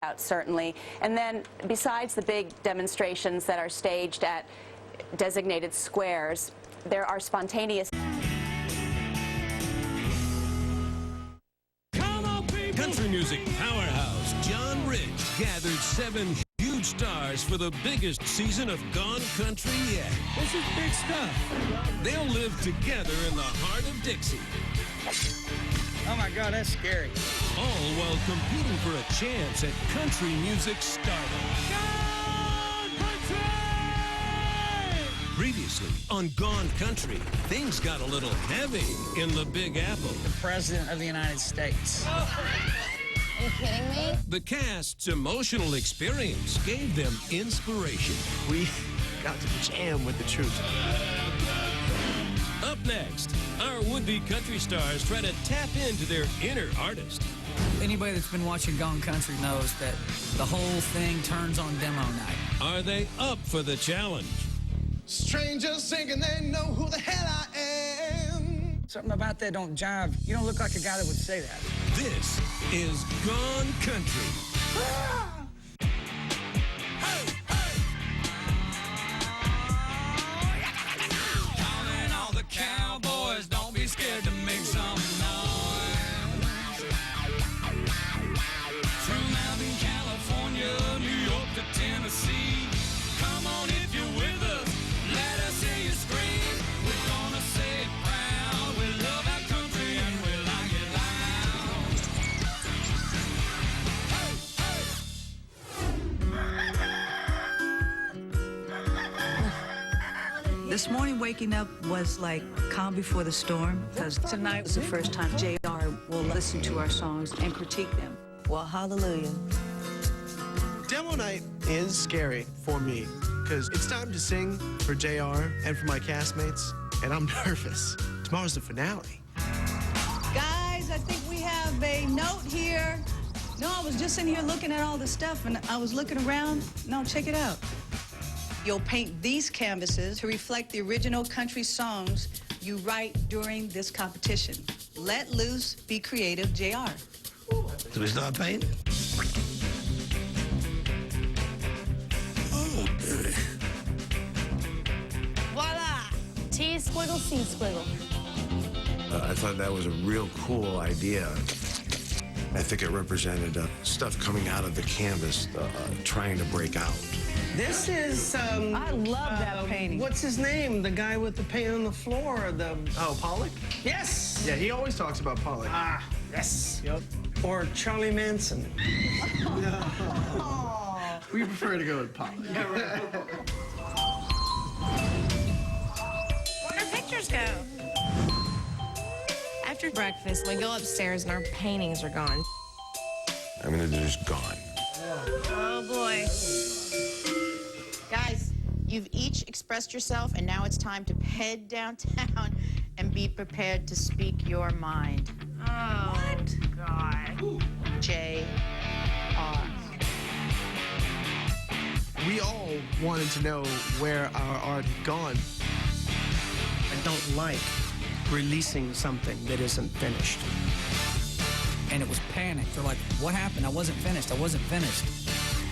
out, certainly. And then besides the big demonstrations that are staged at designated squares, there are spontaneous... Country music powerhouse John Rich gathered 7 huge stars for the biggest season of Gone Country yet. This is big stuff. They'll live together in the heart of Dixie. Oh my God, that's scary. All while competing for a chance at country music stardom. Gone Country! Previously on Gone Country, things got a little heavy in the Big Apple. The President of the United States. Are you kidding me? The cast's emotional experience gave them inspiration. We got to jam with the troops. Up next, our would-be country stars try to tap into their inner artist. Anybody that's been watching Gone Country knows that the whole thing turns on demo night. Are they up for the challenge? Strangers thinking they know who the hell I am. Something about that don't jive. You don't look like a guy that would say that. This is Gone Country. Calling all the cowboys, don't be scared to make some noise. From Mountain California, New York to Tennessee. Come on if you're with us, let us hear you scream. We're gonna say it proud, we love our country and we like it loud. This morning waking up was like calm before the storm, because tonight was the first time JR will listen to our songs and critique them. Well, hallelujah. Demo night is scary for me, because it's time to sing for JR and for my castmates, and I'm nervous. Tomorrow's the finale. Guys, I think we have a note here. No, I was just in here looking at all the stuff, and I was looking around. No, check it out. You'll paint these canvases to reflect the original country songs you write during this competition. Let loose, be creative, JR. Do we start painting? Oh, baby. Voila! T squiggle, C squiggle. I thought that was a real cool idea. I think it represented stuff coming out of the canvas, trying to break out. This is, I love that painting. What's his name? The guy with the paint on the floor, Oh, Pollock? Yes! Yeah, he always talks about Pollock. Ah, yes. Yep. Or Charlie Manson. We prefer to go with Pollock. Where'd our pictures go? After breakfast, we go upstairs and our paintings are gone. I mean, they're just gone. Oh, boy. Guys, you've each expressed yourself, and now it's time to head downtown and be prepared to speak your mind. Oh, what? God. J.R. We all wanted to know where our art had gone. I don't like releasing something that isn't finished. And it was panic. They're like, what happened? I wasn't finished. I wasn't finished.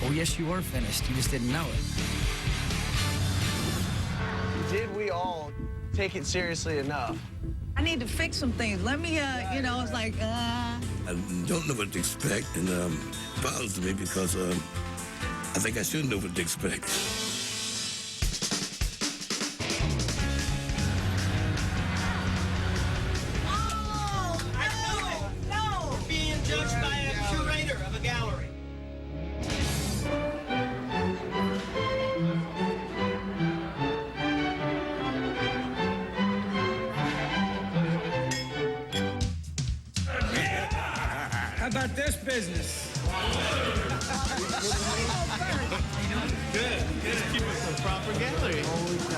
Oh, yes, you were finished. You just didn't know it. Did we all take it seriously enough? I need to fix some things. Let me, you know, it's like, I don't know what to expect, and it bothers me because I think I should know what to expect. Being judged by a curator of a gallery. How about this business? Good. Keep it a proper gallery.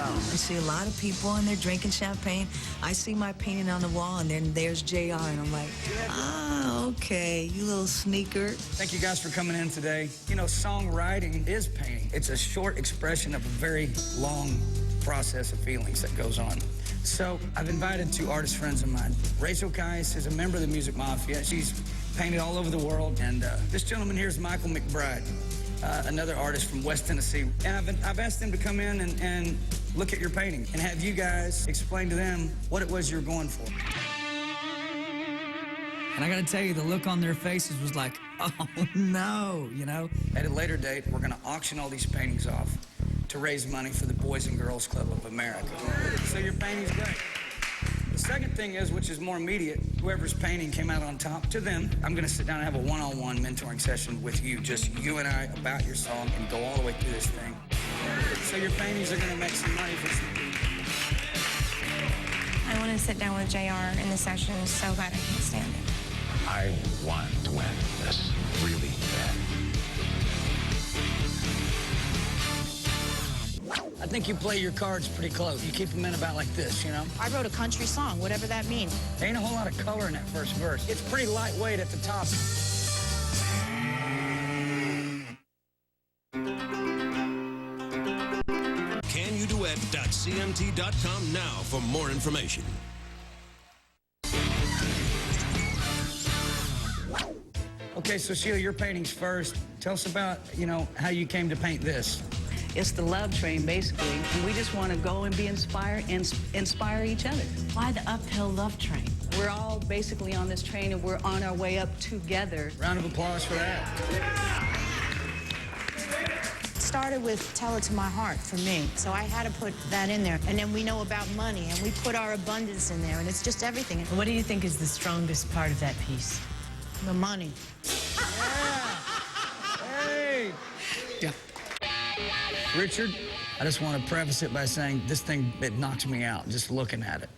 I see a lot of people and they're drinking champagne. I see my painting on the wall, and then there's JR, and I'm like, ah, okay, you little sneaker. Thank you guys for coming in today. You know, songwriting is painting. It's a short expression of a very long process of feelings that goes on. So I've invited 2 artist friends of mine. Rachel Geis is a member of the Music Mafia. She's painted all over the world. And this gentleman here is Michael McBride, another artist from West Tennessee. And I've asked him to come in and look at your painting and have you guys explain to them what it was you were going for. And I gotta tell you, the look on their faces was like, oh no, you know? At a later date, we're gonna auction all these paintings off to raise money for the Boys and Girls Club of America. So your painting's great. The second thing is, which is more immediate, whoever's painting came out on top, to them, I'm gonna sit down and have a one-on-one mentoring session with you, just you and I, about your song, and go all the way through this thing. So your paintings are gonna make some money for some people. I want to sit down with JR in the session so bad I can't stand it. I want to win this really bad. I think you play your cards pretty close. You keep them in about like this, you know? I wrote a country song, whatever that means. There ain't a whole lot of color in that first verse. It's pretty lightweight at the top. CanyouDuet.cmt.com now for more information. Okay, so Sheila, your painting's first. Tell us about, you know, how you came to paint this. It's the love train, basically. And we just want to go and be inspired and inspire each other. Why the uphill love train? We're all basically on this train, and we're on our way up together. Round of applause for that. Started with Tell It to My Heart for me. So I had to put that in there. And then we know about money, and we put our abundance in there, and it's just everything. What do you think is the strongest part of that piece? The money. Yeah. Hey. Yeah. Richard, I just want to preface it by saying this thing, it knocks me out just looking at it.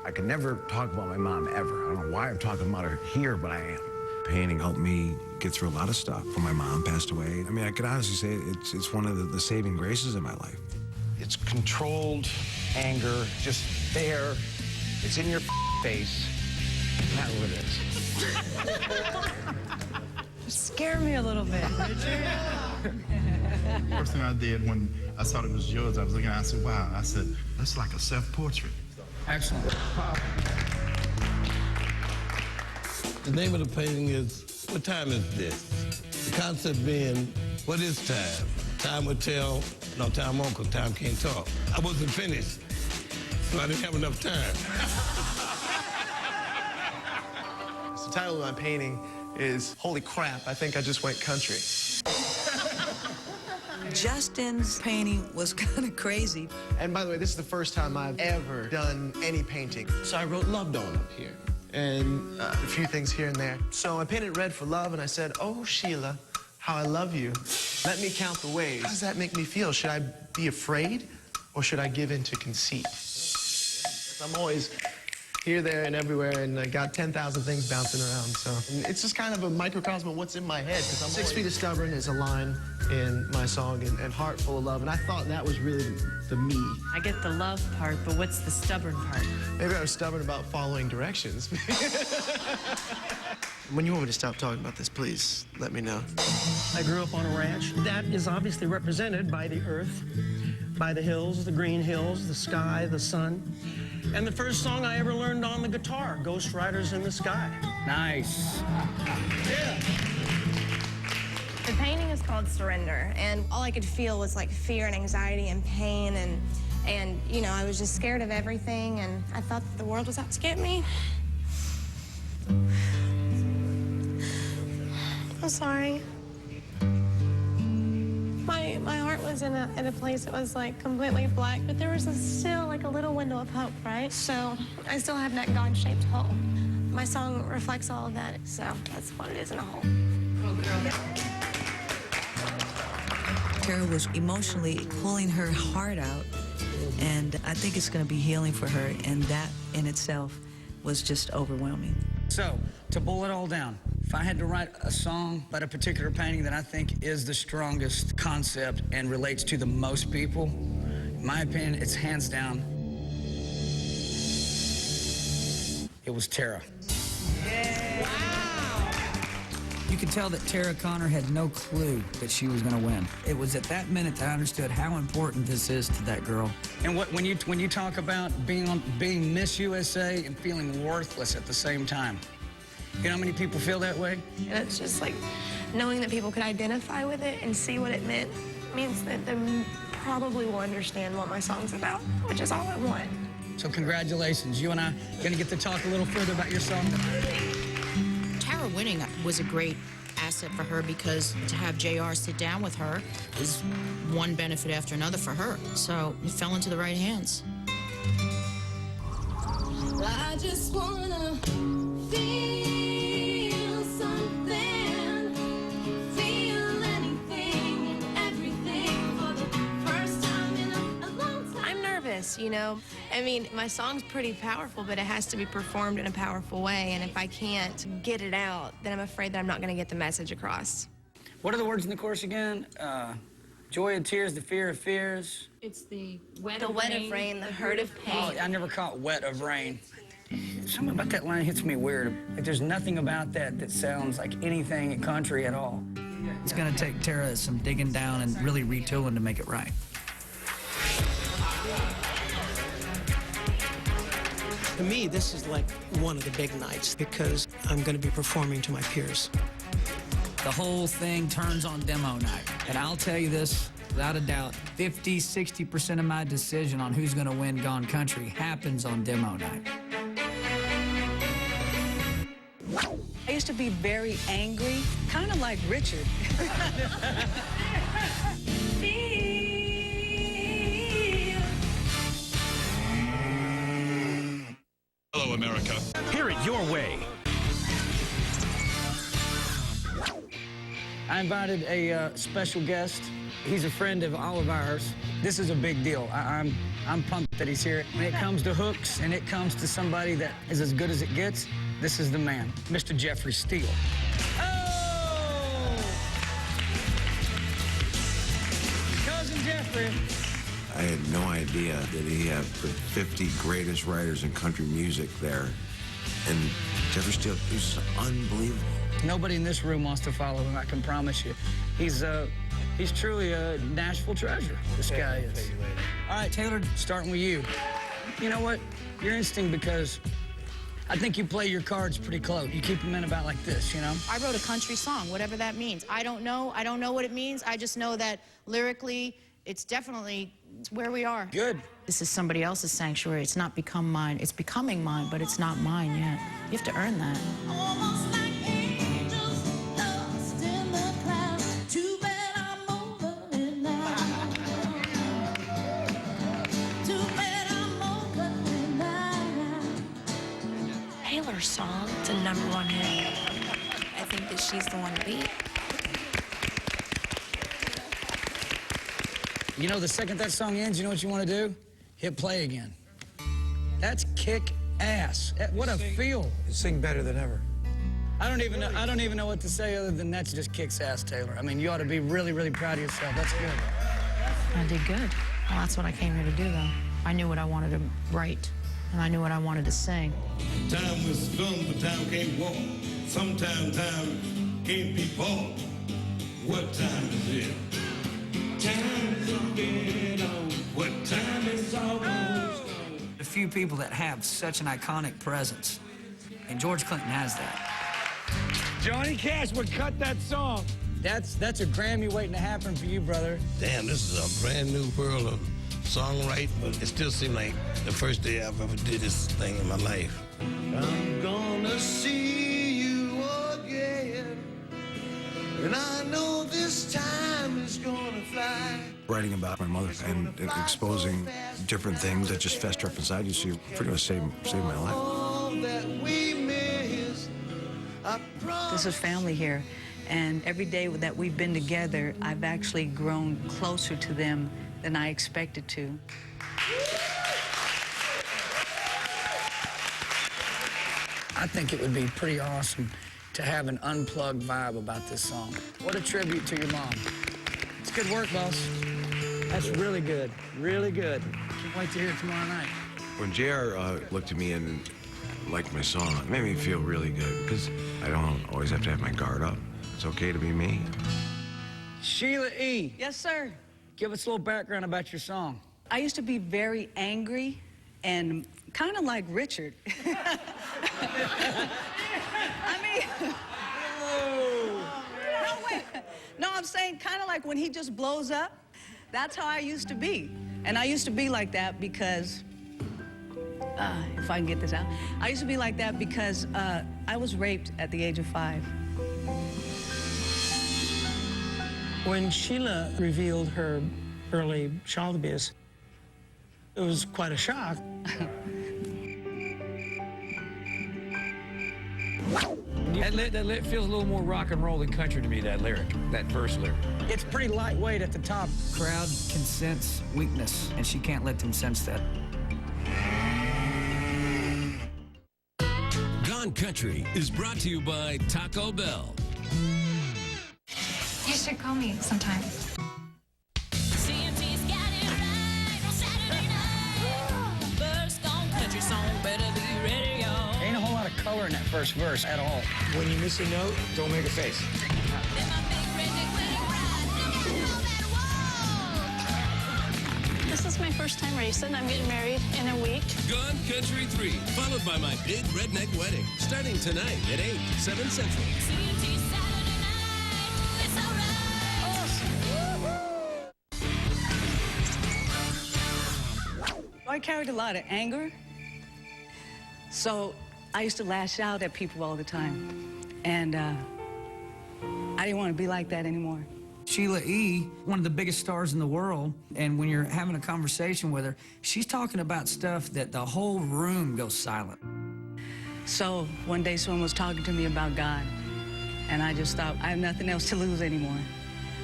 I could never talk about my mom ever. I don't know why I'm talking about her here, but I am. Painting helped me get through a lot of stuff when my mom passed away. I mean, I could honestly say it's one of the saving graces of my life. It's controlled anger, just there. It's in your face. That's what it is. Scare me a little bit, Richard. First thing I did when I saw it was yours, I was looking at it, I said, wow. I said, that's like a self-portrait. Excellent. The name of the painting is, What Time Is This? The concept being, what is time? Time will tell. No, time won't, because time can't talk. I wasn't finished, so I didn't have enough time. The title of my painting is, Holy Crap, I Think I Just Went Country. Justin's painting was kind of crazy. And by the way, this is the first time I've ever done any painting. So I wrote Love Dawn up here. And a few things here and there. So I painted red for love, and I said, oh, Sheila, how I love you. Let me count the ways. How does that make me feel? Should I be afraid, or should I give in to conceit? I'm always here, there, and everywhere, and I got 10,000 things bouncing around, so. And it's just kind of a microcosm of what's in my head, because I'm 6 feet of stubborn is a line in my song, and heart full of love, and I thought that was really the me. I get the love part, but what's the stubborn part? Maybe I was stubborn about following directions. When you want me to stop talking about this, please let me know. I grew up on a ranch. That is obviously represented by the earth, by the hills, the green hills, the sky, the sun. And the first song I ever learned on the guitar, Ghost Riders in the Sky. Nice. Yeah. The painting is called Surrender, and all I could feel was like fear and anxiety and pain, and you know, I was just scared of everything, and I thought that the world was out to get me. I'm sorry. My heart was in a place that was like completely black, but there was still like a little window of hope, right? So I still have that God-shaped hole. My song reflects all of that, so that's what it is in a hole. Tara was emotionally pulling her heart out, and I think it's going to be healing for her, and that in itself was just overwhelming. So, to boil it all down, if I had to write a song about a particular painting that I think is the strongest concept and relates to the most people, in my opinion, it's hands down, it was Tara. You could tell that Tara Connor had no clue that she was going to win. It was at that minute that I understood how important this is to that girl. And when you talk about being Miss USA and feeling worthless at the same time, You know how many people feel that way? And it's just like knowing that people could identify with it and see what it meant means that they probably will understand what my song's about, which is all I want. So congratulations. You and I going to get to talk a little further about your song tonight. Tara winning was a great asset for her because to have JR sit down with her is one benefit after another for her. So it fell into the right hands. I just wanna feel something, feel anything and everything for the first time in a long time. I'm nervous, you know? I mean, my song's pretty powerful, but it has to be performed in a powerful way, and if I can't get it out, then I'm afraid that I'm not gonna get the message across. What are the words in the chorus again? Joy of tears, the fear of fears. It's the wet The wet of rain, the hurt of Oh, pain. I never caught wet of rain. Something about that line hits me weird. Like, there's nothing about that that sounds like anything in country at all. It's going to take Tara some digging down and really retooling to make it right. To me, this is like one of the big nights because I'm going to be performing to my peers. The whole thing turns on demo night. And I'll tell you this, without a doubt, 50, 60% of my decision on who's going to win Gone Country happens on demo night. I used to be very angry, kind of like Richard. Hello, America. Hear it your way. I invited a special guest. He's a friend of all of ours. This is a big deal. I'm pumped that he's here. When it comes to hooks and it comes to somebody that is as good as it gets, this is the man, Mr. Jeffrey Steele. Oh! Cousin Jeffrey. I had no idea that he had the 50 greatest writers in country music there. And Jeffrey Steele, he's unbelievable. Nobody in this room wants to follow him, I can promise you. He's truly a Nashville treasure, this guy is. All right, Taylor, starting with you. You know what? You're interesting because I think you play your cards pretty close. You keep them in about like this, you know? I wrote a country song, whatever that means. I don't know what it means. I just know that lyrically, it's definitely where we are. Good. This is somebody else's sanctuary. It's not become mine. It's becoming mine, but it's not mine yet. You have to earn that. Almost like angels lost in the clouds. Too bad I'm over it now. Too bad I'm over it now. Taylor's song, it's a #1 hit. I think that she's the one to beat. You know, the second that song ends, you know what you want to do? Hit play again. That's kick ass. What a feel. You sing better than ever. I don't even know what to say other than that's just kicks ass, Taylor. I mean, you ought to be really, really proud of yourself. That's good. I did good. Well, that's what I came here to do, though. I knew what I wanted to write, and I knew what I wanted to sing. Time was come, but time can't walk. Sometimes time can't be bought. What time is it? Time is getting on. What time is almost on? A few people that have such an iconic presence, and George Clinton has that. Johnny Cash would cut that song. That's a Grammy waiting to happen for you, brother. Damn, this is a brand new world of songwriting, but it still seems like the first day I've ever did this thing in my life. I'm gonna see you again, and I know this time is gonna fly. Writing about my mother and exposing different things that just fester up inside you, so you pretty much saved my life. All that we missed, I promise. There's a family here, and every day that we've been together, I've actually grown closer to them than I expected to. I think it would be pretty awesome to have an unplugged vibe about this song. What a tribute to your mom. It's good work, boss. That's really good, really good. Can't wait to hear it tomorrow night. When JR looked at me and liked my song, it made me feel really good because I don't always have to have my guard up. It's okay to be me. Sheila E. Yes, sir. Give us a little background about your song. I used to be very angry and kind of like Richard. I mean, saying? Kind of like when he just blows up. That's how I used to be. And I used to be like that because, if I can get this out, I used to be like that because I was raped at the age of 5. When Sheila revealed her early child abuse, it was quite a shock. That feels a little more rock and roll than country to me, that lyric, that first lyric. It's pretty lightweight at the top. Crowd can sense weakness, and she can't let them sense that. Gone Country is brought to you by Taco Bell. You should call me sometime. Ain't a whole lot of color in that first verse at all. When you miss a note, don't make a face. This is my first time racing. I'm getting married in a week. Gone Country 3, followed by My Big Redneck Wedding, starting tonight at 8, 7 Central. I carried a lot of anger, so I used to lash out at people all the time. And I didn't want to be like that anymore. Sheila E., one of the biggest stars in the world, and when you're having a conversation with her, she's talking about stuff that the whole room goes silent. So one day someone was talking to me about God, and I just thought, I have nothing else to lose anymore.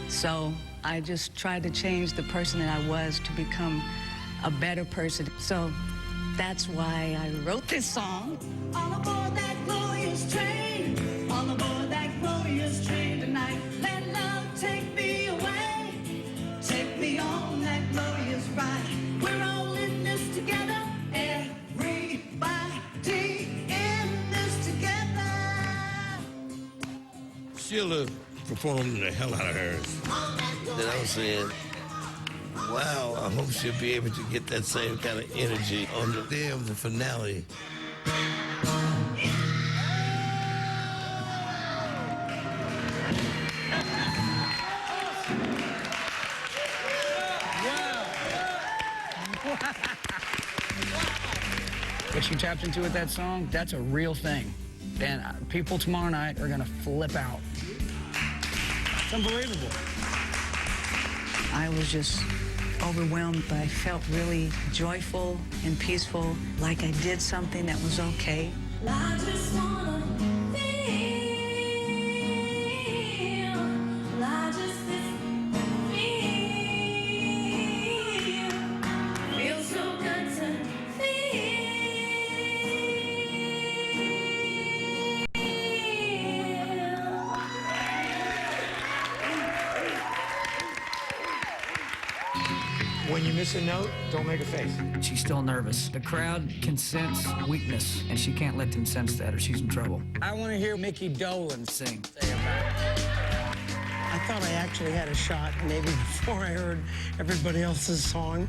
So I just tried to change the person that I was to become a better person. So that's why I wrote this song. All aboard that glorious train, all aboard that glorious train tonight. Let love take me away, take me on that glorious ride. We're all in this together, everybody in this together. Sheila performed the hell out of hers. Then I was saying, wow, I hope she'll be able to get that same kind of energy on the day of the finale. What she tapped into with that song, that's a real thing. And people tomorrow night are gonna flip out. It's unbelievable. I was just overwhelmed, but I felt really joyful and peaceful, like I did something that was okay. I just wanna feel, I just feel so good to When you miss a note, don't make a face. She's still nervous. The crowd can sense weakness, and she can't let them sense that, or she's in trouble. I want to hear Micky Dolenz Sing. say about it. I thought I actually had a shot maybe before I heard everybody else's song.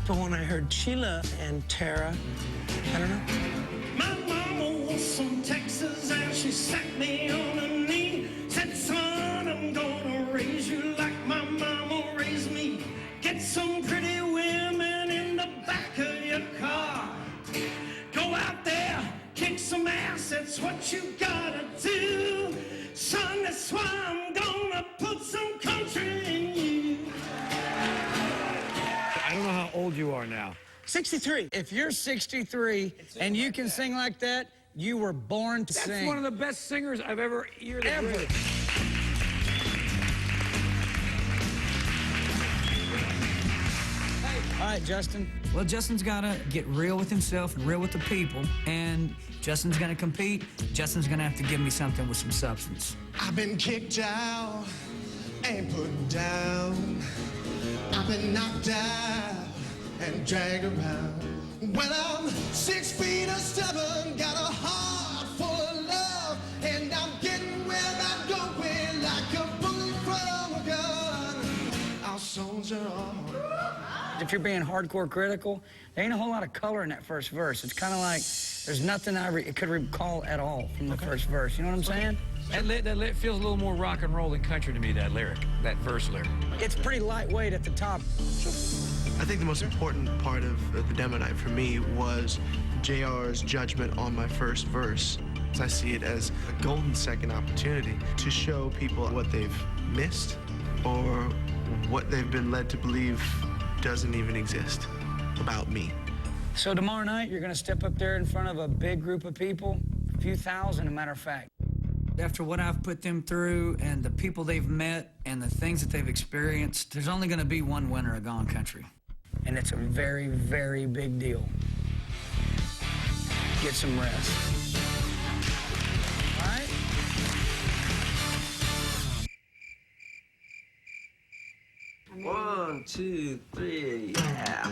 But when I heard Sheila and Tara, I don't know. My mama was from Texas and she sat me on a knee. Said, son, I'm gonna raise you like my mama raised me. Get some pretty women in the back of your car. Go out there, kick some ass, that's what you gotta do. Son, that's why I'm gonna put some country in you. I don't know how old you are now. 63. If you're 63 and you can sing like that, you were born to That's sing. one of the best singers I've ever heard. Ever. All right, Justin. Well, Justin's got to get real with himself and real with the people, and Justin's going to compete. Justin's going to have to give me something with some substance. I've been kicked out and put down. I've been knocked out and dragged around. Well, I'm 6 feet of stubborn, got a heart full of love, and I'm getting where I'm going like a bullet from a gun. I'll soldier on. If you're being hardcore critical, there ain't a whole lot of color in that first verse. It's kind of like there's nothing I could recall at all from the first verse. You know what I'm saying? That feels a little more rock and roll than country to me, that lyric, that verse lyric. It's pretty lightweight at the top. I think the most important part of the demo night for me was JR's judgment on my first verse. I see it as a golden second opportunity to show people what they've missed or what they've been led to believe doesn't even exist about me. So tomorrow night, you're gonna step up there in front of a big group of people, a few thousand, a matter of fact. After what I've put them through and the people they've met and the things that they've experienced, there's only going to be one winner of Gone Country. And it's a very, very big deal. Get some rest. All right? One, two, three, yeah.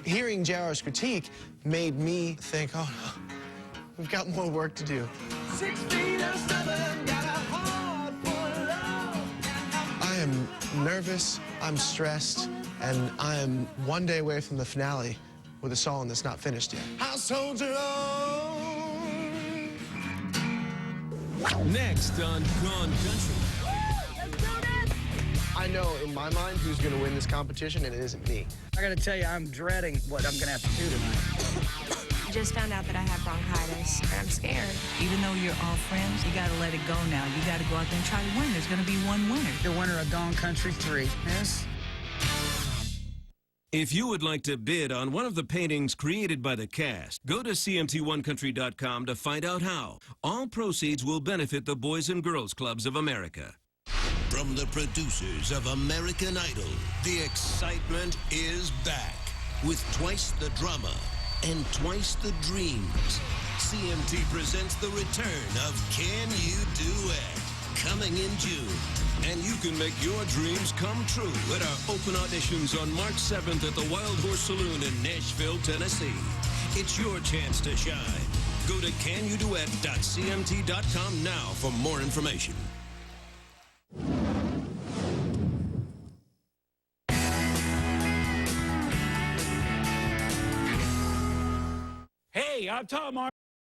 Hearing JR's critique made me think, oh no, we've got more work to do. 6 feet of stubborn, got a heart full of love. I am nervous, I'm stressed, and I am one day away from the finale with a song that's not finished yet. I soldier on. Next on Gone Country. I know in my mind who's going to win this competition, and it isn't me. I gotta tell you, I'm dreading what I'm gonna have to do tonight. I just found out that I have bronchitis, and I'm scared. Even though you're all friends, you gotta let it go now. You gotta go out there and try to win. There's gonna be one winner. The winner of Gone Country 3, yes? If you would like to bid on one of the paintings created by the cast, go to cmt1country.com to find out how. All proceeds will benefit the Boys and Girls Clubs of America. From the producers of American Idol, the excitement is back with twice the drama and twice the dreams. CMT presents the return of Can You Duet, coming in June. And you can make your dreams come true at our open auditions on March 7th at the Wild Horse Saloon in Nashville, Tennessee. It's your chance to shine. Go to canyouduet.cmt.com now for more information. Hey, I'm Tom Martin.